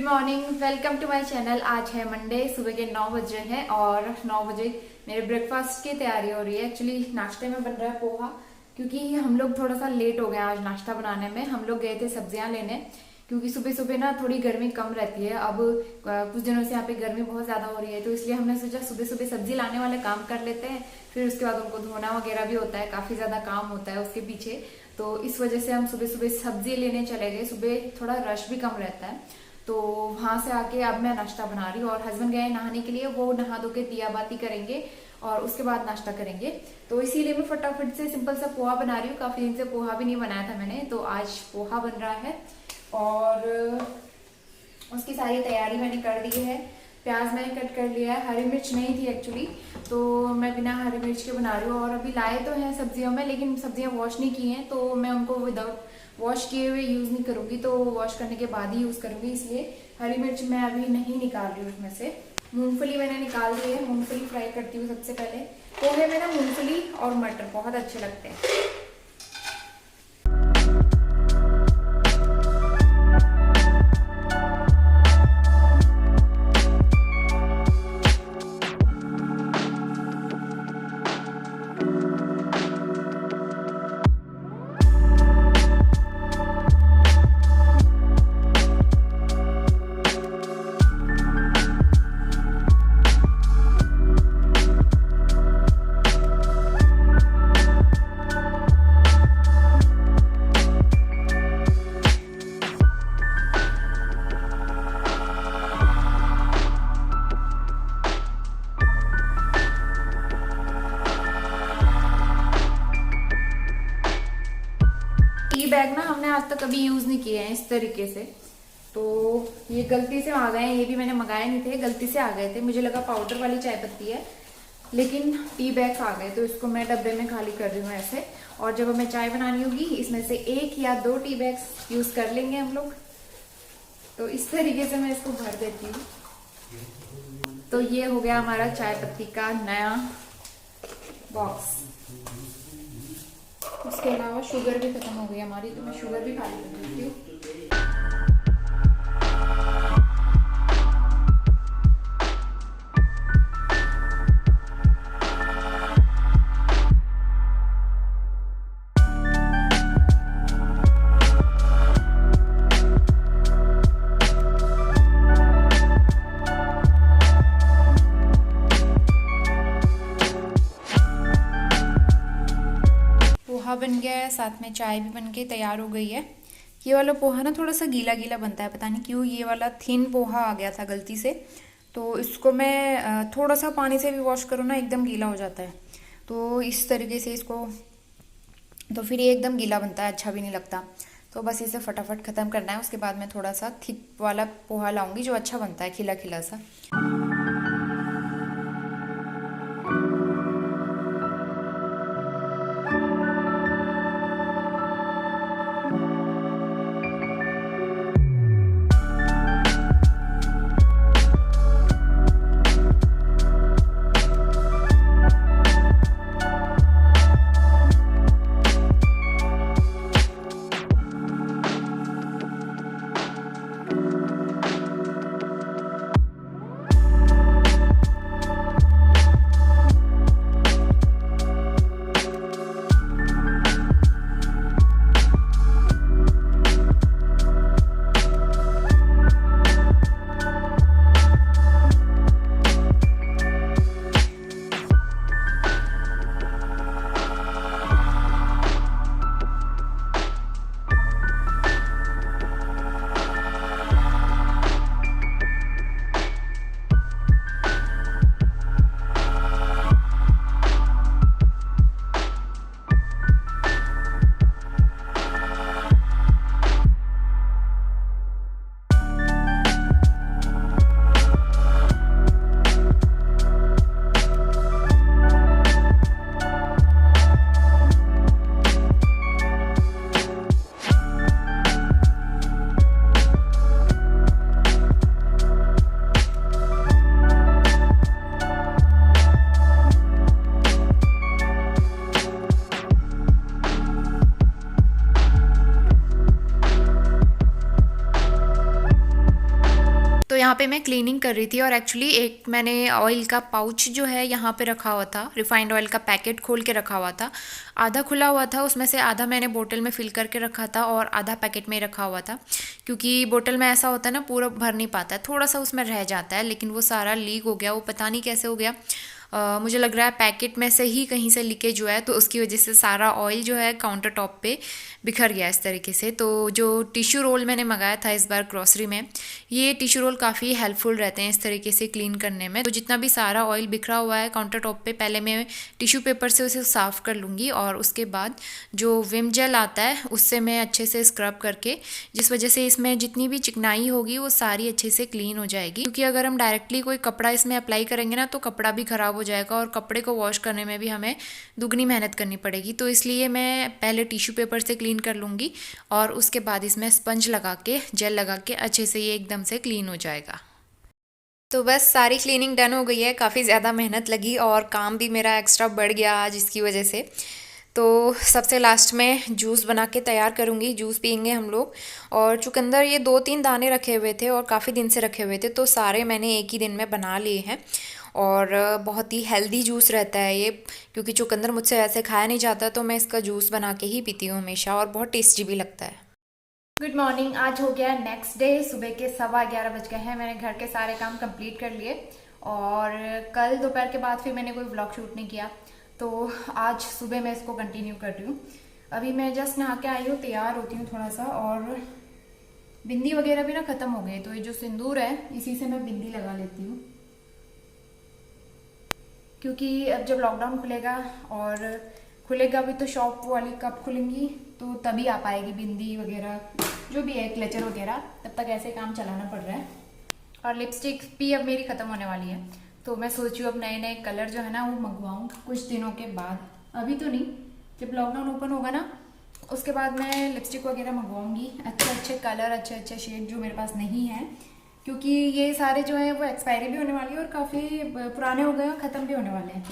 Morning, welcome to my channel. आज है Monday, सुबह के 9 बज रहे हैं और 9 बजे मेरे ब्रेकफास्ट की तैयारी हो रही है। एक्चुअली नाश्ते में बन रहा है पोहा, क्योंकि हम लोग थोड़ा सा लेट हो गए आज नाश्ता बनाने में। हम लोग गए थे सब्जियां लेने, क्योंकि सुबह सुबह ना थोड़ी गर्मी कम रहती है। अब कुछ दिनों से यहाँ पे गर्मी बहुत ज्यादा हो रही है, तो इसलिए हमने सोचा सुबह सुबह सब्जी लाने वाले काम कर लेते हैं, फिर उसके बाद उनको धोना वगैरह भी होता है, काफी ज्यादा काम होता है उसके पीछे। तो इस वजह से हम सुबह सुबह सब्जी लेने चले गए। सुबह थोड़ा रश भी कम रहता है, तो वहां से आके अब मैं नाश्ता बना रही हूँ और हस्बैंड गए नहाने के लिए। वो नहा धो के दिया बाती करेंगे और उसके बाद नाश्ता करेंगे। तो इसीलिए मैं फटाफट से सिंपल सा पोहा बना रही हूँ। काफी दिन से पोहा भी नहीं बनाया था मैंने, तो आज पोहा बन रहा है और उसकी सारी तैयारी मैंने कर दी है। प्याज मैंने कट कर लिया है, हरी मिर्च नहीं थी एक्चुअली, तो मैं बिना हरी मिर्च के बना रही हूँ। और अभी लाए तो हैं सब्जियों में, लेकिन सब्जियां वॉश नहीं की हैं, तो मैं उनको विदाउट वॉश किए हुए यूज नहीं करूंगी, तो वॉश करने के बाद ही यूज करूंगी। इसलिए हरी मिर्च मैं अभी नहीं निकाल रही हूँ उसमें से। मूंगफली मैंने निकाल दी है, मूंगफली फ्राई करती हूँ सबसे पहले। पोहे में ना मूंगफली और मटर बहुत अच्छे लगते हैं। टी बैग ना हमने आज तक कभी यूज नहीं किए हैं इस तरीके से, तो ये गलती से आ गए हैं। ये भी मैंने मंगाए नहीं थे, गलती से आ गए थे। मुझे लगा पाउडर वाली चाय पत्ती है, लेकिन टी बैग्स आ गए, तो इसको मैं डब्बे में खाली कर रही हूँ ऐसे। और जब हमें चाय बनानी होगी, इसमें से 1 या 2 टी बैग्स यूज कर लेंगे हम लोग। तो इस तरीके से मैं इसको भर देती हूँ। तो ये हो गया हमारा चाय पत्ती का नया बॉक्स। उसके अलावा शुगर भी खत्म हो गई हमारी, तो मैं शुगर भी खाली कर देती हूँ। पोहा बन गया है, साथ में चाय भी बन के तैयार हो गई है। ये वाला पोहा ना थोड़ा सा गीला गीला बनता है, पता नहीं क्यों। ये वाला थिन पोहा आ गया था गलती से, तो इसको मैं थोड़ा सा पानी से भी वॉश करूँ ना, एकदम गीला हो जाता है। तो इस तरीके से इसको, तो फिर ये एकदम गीला बनता है, अच्छा भी नहीं लगता। तो बस इसे फटाफट ख़त्म करना है। उसके बाद मैं थोड़ा सा थिक वाला पोहा लाऊंगी, जो अच्छा बनता है, खिला खिला सा। यहाँ पे मैं क्लीनिंग कर रही थी और एक्चुअली एक मैंने ऑयल का पाउच जो है यहाँ पे रखा हुआ था, रिफाइंड ऑयल का पैकेट खोल के रखा हुआ था। आधा खुला हुआ था, उसमें से आधा मैंने बोतल में फिल करके रखा था और आधा पैकेट में ही रखा हुआ था, क्योंकि बोतल में ऐसा होता है ना, पूरा भर नहीं पाता है, थोड़ा सा उसमें रह जाता है, लेकिन वो सारा लीक हो गया, वो पता नहीं कैसे हो गया। मुझे लग रहा है पैकेट में से ही कहीं से लीकेज हुआ है, तो उसकी वजह से सारा ऑयल जो है काउंटर टॉप पे बिखर गया इस तरीके से। तो जो टिश्यू रोल मैंने मंगाया था इस बार ग्रॉसरी में, ये टिश्यू रोल काफ़ी हेल्पफुल रहते हैं इस तरीके से क्लीन करने में। तो जितना भी सारा ऑयल बिखरा हुआ है काउंटर टॉप पे, पहले मैं टिश्यू पेपर से उसे साफ़ कर लूँगी और उसके बाद जो विम जेल आता है उससे मैं अच्छे से स्क्रब करके, जिस वजह से इसमें जितनी भी चिकनाई होगी वो सारी अच्छे से क्लीन हो जाएगी। क्योंकि अगर हम डायरेक्टली कोई कपड़ा इसमें अप्लाई करेंगे ना, तो कपड़ा भी ख़राब हो जाएगा और कपड़े को वॉश करने में भी हमें दुगनी मेहनत करनी पड़ेगी। तो इसलिए मैं पहले टिश्यू पेपर से क्लीन कर लूँगी और उसके बाद इसमें स्पंज लगा के, जेल लगा के अच्छे से ये एकदम से क्लीन हो जाएगा। तो बस सारी क्लीनिंग डन हो गई है। काफ़ी ज़्यादा मेहनत लगी और काम भी मेरा एक्स्ट्रा बढ़ गया आज इसकी वजह से। तो सबसे लास्ट में जूस बना के तैयार करूँगी, जूस पियेंगे हम लोग। और चुकंदर ये 2-3 दाने रखे हुए थे और काफ़ी दिन से रखे हुए थे, तो सारे मैंने एक ही दिन में बना लिए हैं। और बहुत ही हेल्दी जूस रहता है ये, क्योंकि चुकंदर मुझसे ऐसे खाया नहीं जाता, तो मैं इसका जूस बना के ही पीती हूँ हमेशा और बहुत टेस्टी भी लगता है। गुड मॉर्निंग, आज हो गया नेक्स्ट डे। सुबह के 11:15 बज गए हैं। मैंने घर के सारे काम कंप्लीट कर लिए और कल दोपहर के बाद फिर मैंने कोई व्लॉग शूट नहीं किया, तो आज सुबह मैं इसको कंटिन्यू कर रही हूँ। अभी मैं जस्ट नहा के आई हूँ, तैयार होती हूँ थोड़ा सा, और बिंदी वगैरह भी ना ख़त्म हो गई, तो ये जो सिंदूर है इसी से मैं बिंदी लगा लेती हूँ, क्योंकि अब जब लॉकडाउन खुलेगा और खुलेगा भी तो शॉप वाली कब खुलेंगी, तो तभी आ पाएगी बिंदी वगैरह जो भी है, क्लचर वगैरह, तब तक ऐसे काम चलाना पड़ रहा है। और लिपस्टिक भी अब मेरी ख़त्म होने वाली है, तो मैं सोच रही हूँ अब नए नए कलर जो है ना वो मंगवाऊँ कुछ दिनों के बाद। अभी तो नहीं, जब लॉकडाउन ओपन होगा ना उसके बाद मैं लिपस्टिक वगैरह मंगवाऊँगी, अच्छे अच्छे कलर, अच्छे अच्छे शेड जो मेरे पास नहीं है, क्योंकि ये सारे जो है वो एक्सपायरी भी होने वाली है और काफ़ी पुराने हो गए और ख़त्म भी होने वाले हैं,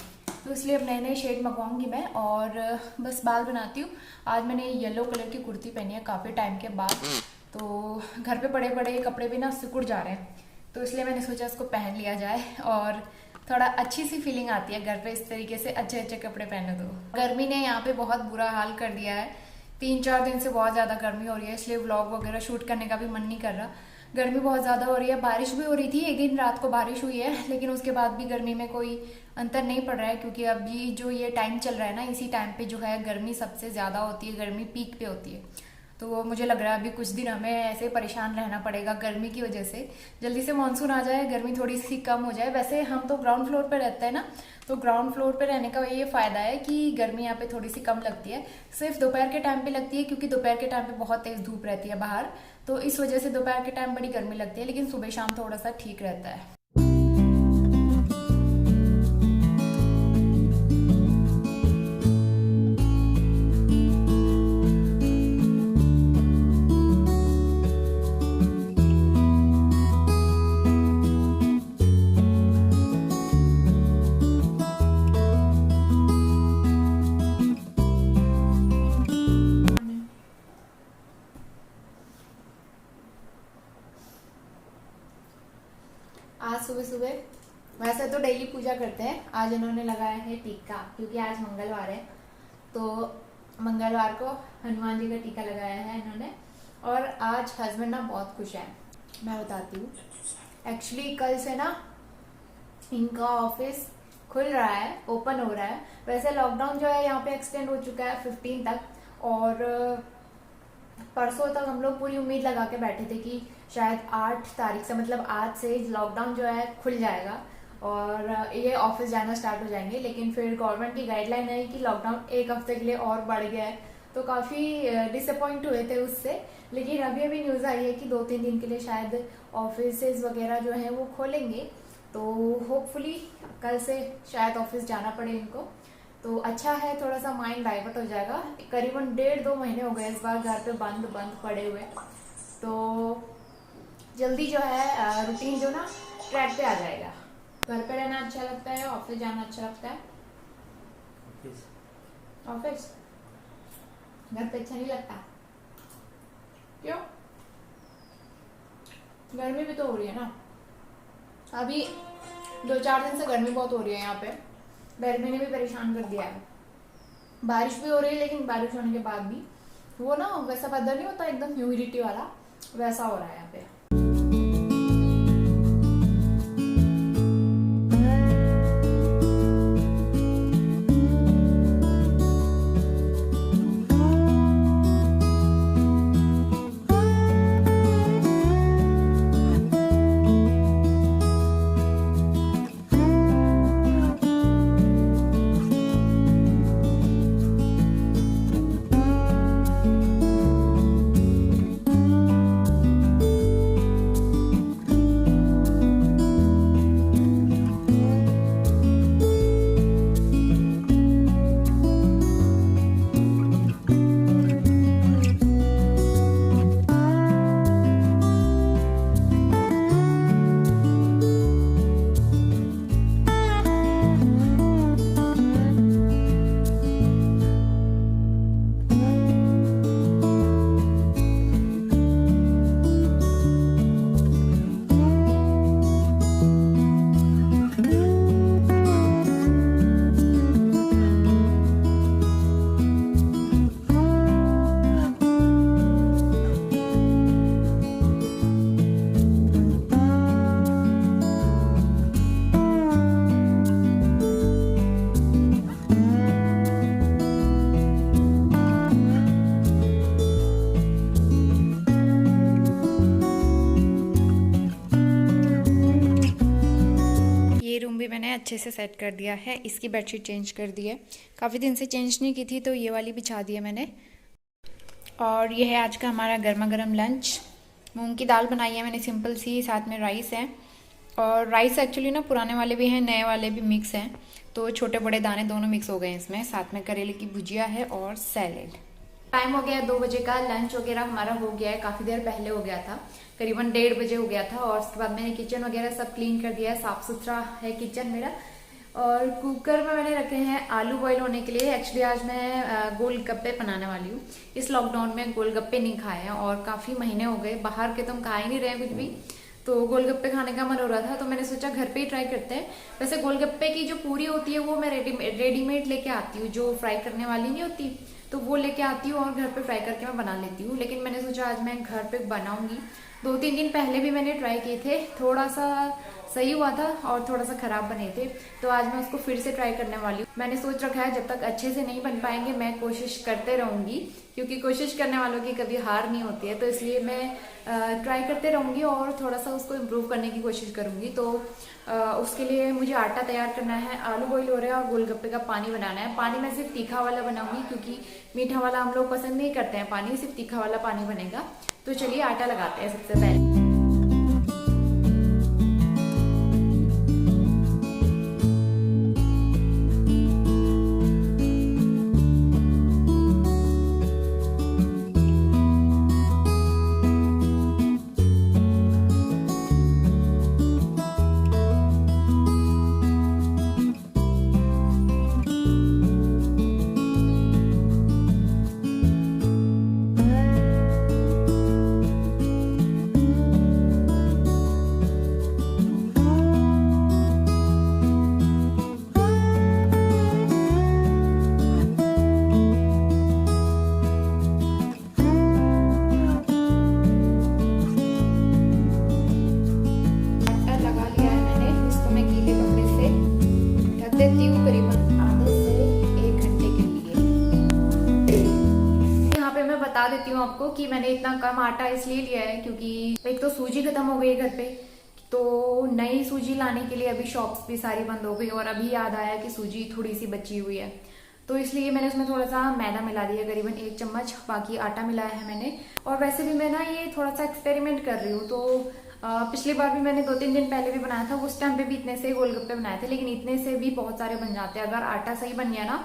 तो इसलिए अब नए नए शेड मंगवाऊंगी मैं। और बस बाल बनाती हूँ। आज मैंने येलो कलर की कुर्ती पहनी है काफ़ी टाइम के बाद, तो घर पे पड़े पड़े कपड़े भी ना सिकुड़ जा रहे हैं, तो इसलिए मैंने सोचा इसको पहन लिया जाए और थोड़ा अच्छी सी फीलिंग आती है घर पे इस तरीके से अच्छे अच्छे कपड़े पहने। तो गर्मी ने यहाँ पे बहुत बुरा हाल कर दिया है, 3-4 दिन से बहुत ज़्यादा गर्मी हो रही है, इसलिए व्लॉग वगैरह शूट करने का भी मन नहीं कर रहा। गर्मी बहुत ज़्यादा हो रही है, बारिश भी हो रही थी, एक दिन रात को बारिश हुई है, लेकिन उसके बाद भी गर्मी में कोई अंतर नहीं पड़ रहा है, क्योंकि अभी जो ये टाइम चल रहा है ना, इसी टाइम पे जो है गर्मी सबसे ज़्यादा होती है, गर्मी पीक पे होती है। तो वो मुझे लग रहा है अभी कुछ दिन हमें ऐसे परेशान रहना पड़ेगा गर्मी की वजह से। जल्दी से मानसून आ जाए, गर्मी थोड़ी सी कम हो जाए। वैसे हम तो ग्राउंड फ्लोर पे रहते हैं ना, तो ग्राउंड फ्लोर पे रहने का ये फ़ायदा है कि गर्मी यहाँ पे थोड़ी सी कम लगती है, सिर्फ दोपहर के टाइम पे लगती है, क्योंकि दोपहर के टाइम पे बहुत तेज़ धूप रहती है बाहर, तो इस वजह से दोपहर के टाइम बड़ी गर्मी लगती है, लेकिन सुबह शाम थोड़ा सा ठीक रहता है। आज सुबह सुबह वैसे तो डेली पूजा करते हैं, आज इन्होंने लगाया है टीका, क्योंकि आज मंगलवार है, तो मंगलवार को हनुमान जी का टीका लगाया है इन्होंने। और आज हस्बैंड ना बहुत खुश है, मैं बताती हूँ। एक्चुअली कल से ना इनका ऑफिस खुल रहा है, ओपन हो रहा है। वैसे लॉकडाउन जो है यहाँ पे एक्सटेंड हो चुका है 15 तक, और परसों तक हम लोग पूरी उम्मीद लगा के बैठे थे कि शायद 8 तारीख से, मतलब आज से लॉकडाउन जो है खुल जाएगा और ये ऑफिस जाना स्टार्ट हो जाएंगे। लेकिन फिर गवर्नमेंट की गाइडलाइन है कि लॉकडाउन 1 हफ्ते के लिए और बढ़ गया है, तो काफ़ी डिसअपॉइंट हुए थे उससे। लेकिन अभी अभी न्यूज़ आई है कि 2-3 दिन के लिए शायद ऑफिसेज वगैरह जो है वो खोलेंगे, तो होपफुली कल से शायद ऑफिस जाना पड़े इनको, तो अच्छा है, थोड़ा सा माइंड डाइवर्ट हो जाएगा। करीबन 1.5-2 महीने हो गए इस बार घर पे बंद पड़े हुए, तो जल्दी जो है रूटीन जो ना ट्रैक पे आ जाएगा। घर पे रहना अच्छा लगता है, ऑफिस जाना अच्छा लगता है। ऑफिस घर पे अच्छा नहीं लगता, क्यों? गर्मी भी तो हो रही है ना, अभी 2-4 दिन से गर्मी बहुत हो रही है यहाँ पे। गर्मी ने भी परेशान कर दिया है। बारिश भी हो रही है, लेकिन बारिश होने के बाद भी वो ना वैसा वेदर नहीं होता एकदम ह्यूमिडिटी वाला, वैसा हो रहा है यहाँ पे। मैंने अच्छे से सेट कर दिया है। इसकी बेडशीट चेंज कर दी है, काफ़ी दिन से चेंज नहीं की थी, तो ये वाली बिछा दी है मैंने। और ये है आज का हमारा गर्मा गर्म लंच। मूंग की दाल बनाई है मैंने सिंपल सी, साथ में राइस है। और राइस एक्चुअली ना पुराने वाले भी हैं, नए वाले भी मिक्स हैं, तो छोटे बड़े दाने दोनों मिक्स हो गए हैं इसमें। साथ में करेले की भुजिया है और सैलेड। टाइम हो गया 2 बजे का। लंच वगैरह हमारा हो गया है, काफ़ी देर पहले हो गया था, करीबन 1:30 बजे हो गया था। और उसके बाद मैंने किचन वगैरह सब क्लीन कर दिया है, साफ सुथरा है किचन मेरा। और कुकर में मैंने रखे हैं आलू बॉईल होने के लिए। एक्चुअली आज मैं गोलगप्पे बनाने वाली हूँ। इस लॉकडाउन में गोलगप्पे नहीं खाए हैं और काफ़ी महीने हो गए, बाहर के तो हम खा ही नहीं रहे कुछ भी, तो गोलगप्पे खाने का मन हो रहा था, तो मैंने सोचा घर पे ही ट्राई करते हैं। वैसे गोलगप्पे की जो पूरी होती है वो मैं रेडीमेड लेके आती हूँ, जो फ्राई करने वाली नहीं होती, तो वो लेके आती हूँ और घर पे फ्राई करके मैं बना लेती हूँ। लेकिन मैंने सोचा आज मैं घर पे बनाऊंगी। 2-3 दिन पहले भी मैंने ट्राई किए थे, थोड़ा सा सही हुआ था और थोड़ा सा खराब बने थे, तो आज मैं उसको फिर से ट्राई करने वाली हूँ। मैंने सोच रखा है जब तक अच्छे से नहीं बन पाएंगे मैं कोशिश करते रहूंगी, क्योंकि कोशिश करने वालों की कभी हार नहीं होती है, तो इसलिए मैं ट्राई करते रहूंगी और थोड़ा सा उसको इम्प्रूव करने की कोशिश करूंगी। तो उसके लिए मुझे आटा तैयार करना है, आलू बॉईल हो रहा है और गोलगप्पे का पानी बनाना है। पानी मैं सिर्फ तीखा वाला बनाऊंगी, क्योंकि मीठा वाला हम लोग पसंद नहीं करते हैं पानी, सिर्फ तीखा वाला पानी बनेगा। तो चलिए आटा लगाते हैं सबसे पहले। बता देती हूँ आपको कि मैंने इतना कम आटा इसलिए लिया है क्योंकि एक तो सूजी खत्म हो गई है घर पे, तो नई सूजी लाने के लिए अभी शॉप्स भी सारी बंद हो गई, और अभी याद आया कि सूजी थोड़ी सी बची हुई है, तो इसलिए मैंने उसमें थोड़ा सा मैदा मिला दिया, करीबन 1 चम्मच, बाकी आटा मिलाया है मैंने। और वैसे भी मैं ना ये थोड़ा सा एक्सपेरिमेंट कर रही हूँ, तो पिछली बार भी मैंने 2-3 दिन पहले भी बनाया था, उस टाइम पे भी इतने से गोलगप्पे बनाए थे, लेकिन इतने से भी बहुत सारे बन जाते हैं। अगर आटा सही बन गया ना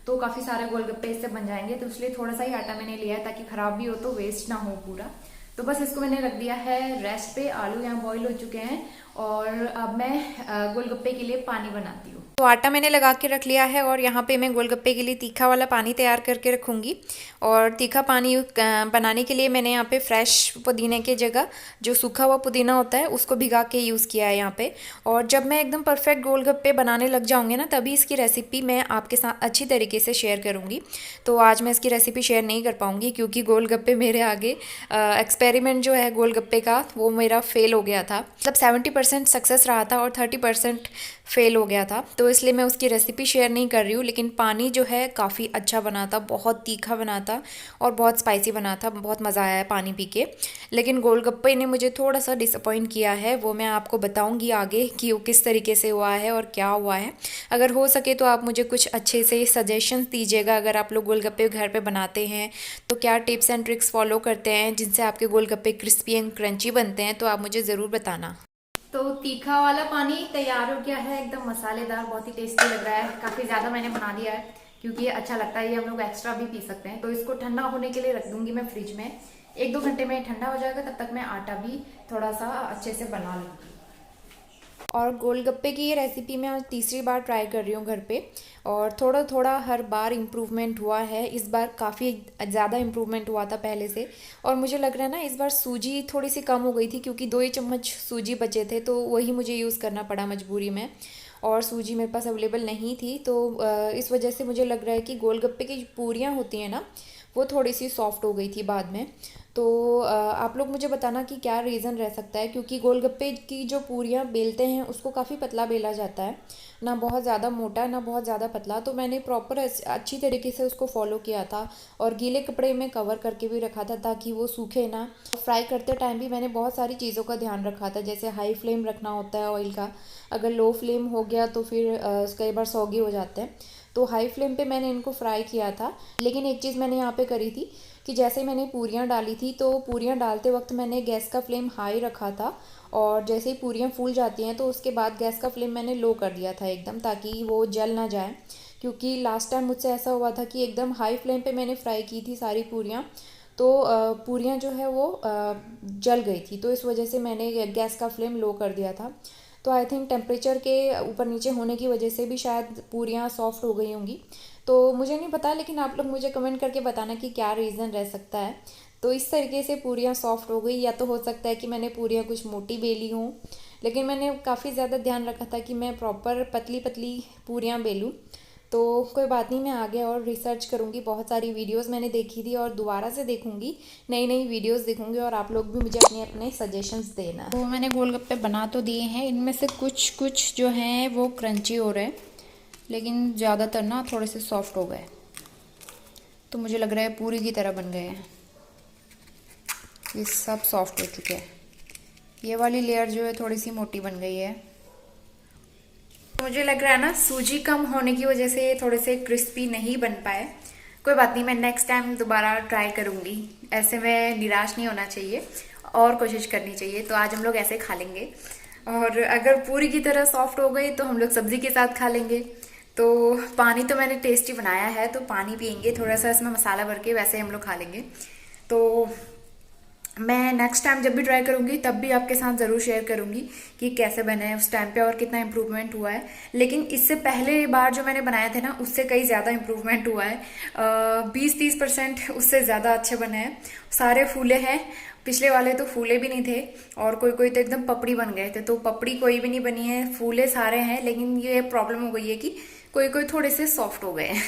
तो काफी सारे गोलगप्पे इससे बन जाएंगे, तो इसलिए थोड़ा सा ही आटा मैंने लिया है ताकि खराब भी हो तो वेस्ट ना हो पूरा। तो बस इसको मैंने रख दिया है रेस्ट पे। आलू यहाँ बॉईल हो चुके हैं और अब मैं गोलगप्पे के लिए पानी बनाती हूँ। तो आटा मैंने लगा के रख लिया है और यहाँ पे मैं गोलगप्पे के लिए तीखा वाला पानी तैयार करके रखूँगी। और तीखा पानी बनाने के लिए मैंने यहाँ पे फ्रेश पुदीने की जगह जो सूखा हुआ पुदीना होता है उसको भिगा के यूज़ किया है यहाँ पे। और जब मैं एकदम परफेक्ट गोलगप्पे बनाने लग जाऊँगी ना, तभी इसकी रेसिपी मैं आपके साथ अच्छी तरीके से शेयर करूँगी। तो आज मैं इसकी रेसिपी शेयर नहीं कर पाऊँगी क्योंकि गोलगप्पे मेरे आगे एक्सपेरिमेंट जो है गोलगप्पे का वो मेरा फेल हो गया था। मतलब 70% सक्सेस रहा था और 30% फेल हो गया था, तो इसलिए मैं उसकी रेसिपी शेयर नहीं कर रही हूँ। लेकिन पानी जो है काफ़ी अच्छा बना था, बहुत तीखा बना था और बहुत स्पाइसी बना था, बहुत मज़ा आया है पानी पी के। लेकिन गोलगप्पे ने मुझे थोड़ा सा डिसअपॉइंट किया है, वो मैं आपको बताऊँगी आगे कि वो किस तरीके से हुआ है और क्या हुआ है। अगर हो सके तो आप मुझे कुछ अच्छे से सजेशंस दीजिएगा। अगर आप लोग गोलगप्पे घर पे बनाते हैं तो क्या टिप्स एंड ट्रिक्स फॉलो करते हैं जिनसे आपके गोलगप्पे क्रिस्पी एंड क्रंची बनते हैं, तो आप मुझे ज़रूर बताना। तो तीखा वाला पानी तैयार हो गया है, एकदम मसालेदार, बहुत ही टेस्टी लग रहा है। काफ़ी ज़्यादा मैंने बना दिया है क्योंकि ये अच्छा लगता है, ये हम लोग एक्स्ट्रा भी पी सकते हैं। तो इसको ठंडा होने के लिए रख दूंगी मैं फ्रिज में। 1-2 घंटे में ठंडा हो जाएगा, तब तक मैं आटा भी थोड़ा सा अच्छे से बना लूँगी। और गोलगप्पे की ये रेसिपी मैं आज तीसरी बार ट्राई कर रही हूँ घर पे, और थोड़ा थोड़ा हर बार इम्प्रूवमेंट हुआ है। इस बार काफ़ी ज़्यादा इम्प्रूवमेंट हुआ था पहले से। और मुझे लग रहा है ना इस बार सूजी थोड़ी सी कम हो गई थी क्योंकि 2 ही चम्मच सूजी बचे थे, तो वही मुझे यूज़ करना पड़ा मजबूरी में। और सूजी मेरे पास अवेलेबल नहीं थी, तो इस वजह से मुझे लग रहा है कि गोलगप्पे की पूरियाँ होती हैं ना, वो थोड़ी सी सॉफ्ट हो गई थी बाद में। तो आप लोग मुझे बताना कि क्या रीज़न रह सकता है, क्योंकि गोलगप्पे की जो पूरियाँ बेलते हैं उसको काफ़ी पतला बेला जाता है, ना बहुत ज़्यादा मोटा ना बहुत ज़्यादा पतला। तो मैंने प्रॉपर अच्छी तरीके से उसको फॉलो किया था और गीले कपड़े में कवर करके भी रखा था ताकि वो सूखे ना। फ्राई करते टाइम भी मैंने बहुत सारी चीज़ों का ध्यान रखा था, जैसे हाई फ्लेम रखना होता है ऑयल का, अगर लो फ्लेम हो गया तो फिर कई बार सौगी हो जाते हैं। तो हाई फ्लेम पे मैंने इनको फ्राई किया था। लेकिन एक चीज़ मैंने यहाँ पे करी थी कि जैसे मैंने पूरियाँ डाली थी तो पूरियाँ डालते वक्त मैंने गैस का फ्लेम हाई रखा था, और जैसे ही पूरियाँ फूल जाती हैं तो उसके बाद गैस का फ्लेम मैंने लो कर दिया था एकदम, ताकि वो जल ना जाए। क्योंकि लास्ट टाइम मुझसे ऐसा हुआ था कि एकदम हाई फ्लेम पे मैंने फ्राई की थी सारी पूरियाँ, तो पूरियाँ जो है वो जल गई थी। तो इस वजह से मैंने गैस का फ्लेम लो कर दिया था। तो आई थिंक टेम्परेचर के ऊपर नीचे होने की वजह से भी शायद पूरियाँ सॉफ्ट हो गई होंगी। तो मुझे नहीं पता, लेकिन आप लोग मुझे कमेंट करके बताना कि क्या रीज़न रह सकता है। तो इस तरीके से पूरियाँ सॉफ्ट हो गई, या तो हो सकता है कि मैंने पूरियाँ कुछ मोटी बेली हों, लेकिन मैंने काफ़ी ज़्यादा ध्यान रखा था कि मैं प्रॉपर पतली पतली पूरियाँ बेलूँ। तो कोई बात नहीं, मैं आगे और रिसर्च करूँगी। बहुत सारी वीडियोस मैंने देखी थी और दोबारा से देखूँगी, नई नई वीडियोस देखूँगी, और आप लोग भी मुझे अपने अपने सजेशंस देना। तो मैंने गोलगप्पे बना तो दिए हैं, इनमें से कुछ कुछ जो हैं वो क्रंची हो रहे हैं, लेकिन ज़्यादातर ना थोड़े से सॉफ्ट हो गए। तो मुझे लग रहा है पूरी की तरह बन गए हैं, ये सब सॉफ्ट हो चुके हैं। ये वाली लेयर जो है थोड़ी सी मोटी बन गई है। मुझे लग रहा है ना सूजी कम होने की वजह से थोड़े से क्रिस्पी नहीं बन पाए। कोई बात नहीं, मैं नेक्स्ट टाइम दोबारा ट्राई करूँगी। ऐसे में निराश नहीं होना चाहिए और कोशिश करनी चाहिए। तो आज हम लोग ऐसे खा लेंगे, और अगर पूरी की तरह सॉफ्ट हो गई तो हम लोग सब्जी के साथ खा लेंगे। तो पानी तो मैंने टेस्टी बनाया है, तो पानी पियेंगे, थोड़ा सा इसमें मसाला भर के, वैसे हम लोग खा लेंगे। तो मैं नेक्स्ट टाइम जब भी ट्राई करूँगी तब भी आपके साथ ज़रूर शेयर करूँगी कि कैसे बने हैं उस टाइम पे और कितना इम्प्रूवमेंट हुआ है। लेकिन इससे पहले बार जो मैंने बनाए थे ना, उससे कई ज़्यादा इम्प्रूवमेंट हुआ है। 20-30% उससे ज़्यादा अच्छे बने हैं, सारे फूले हैं। पिछले वाले तो फूले भी नहीं थे, और कोई कोई तो एकदम पपड़ी बन गए थे। तो पपड़ी कोई भी नहीं बनी है, फूले सारे हैं, लेकिन ये प्रॉब्लम हो गई है कि कोई कोई थोड़े से सॉफ्ट हो गए हैं।